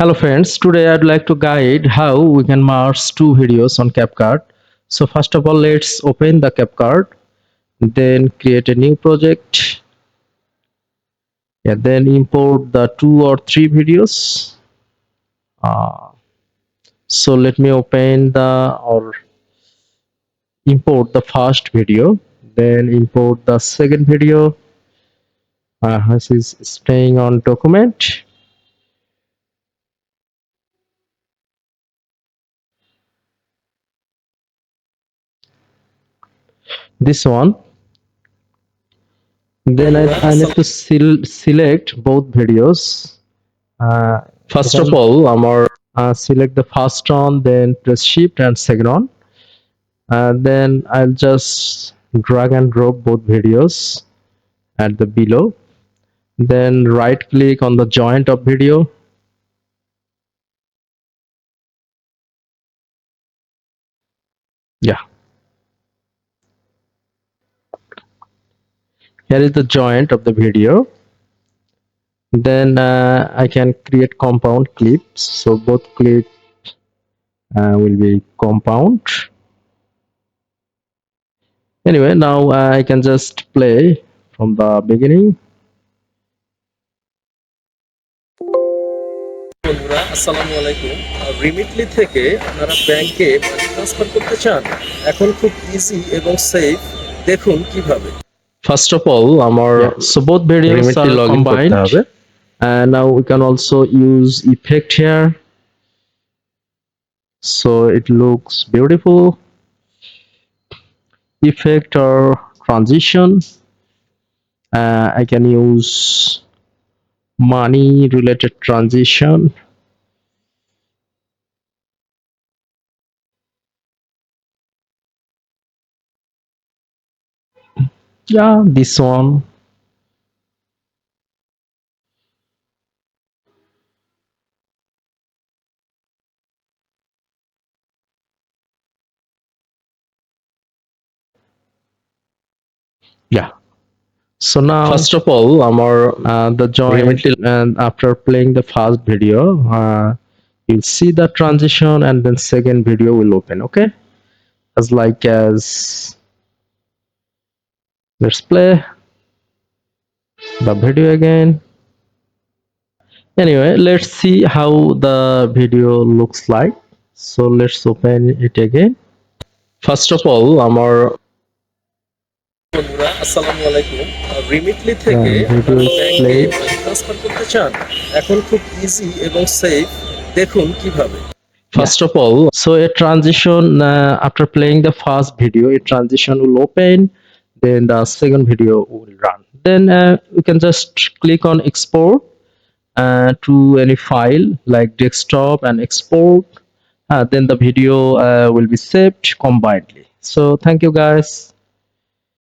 Hello friends, today I'd like to guide how we can merge two videos on CapCut. So first of all, let's open the CapCut, then create a new project, and then import the two or three videos. Uh, so let me open the or import the first video, then import the second video. This is staying on document. This one. Then I need to select both videos. First of all, select the first one, then press Shift and second one, and then I'll just drag and drop both videos at the below. Then right click on the joint of video. Yeah, here is the joint of the video. Then I can create compound clips. So both clip will be compound. Anyway, now I can just play from the beginning. বন্ধুরা আসসালামু আলাইকুম। রিমিটলি থেকে আপনারা ব্যাংকে money transfer করতে চান? এখন খুব ইজি এবং সেফ। দেখুন কিভাবে। First of all, so both videos are combined, and now we can also use effect here, so it looks beautiful. Effect or transition. I can use money related transition. Yeah, this one. Yeah. So now, first of all, the joint, and after playing the first video, you'll see the transition, and then second video will open. Okay, as let's play the video again. Anyway, let's see how the video looks like. So let's open it again. First of all, বন্ধুরা আসসালামু আলাইকুম। রিমিটলি থেকে video আপনারা is ব্যাংকে played. Money transfer করতে চান? এখন খুব ইজি এবং সেফ। দেখুন কিভাবে। First of all, so a transition, after playing the first video, a transition will open, then the second video will run. Then we can just click on export to any file like desktop and export. Then the video will be saved combinedly. So thank you guys.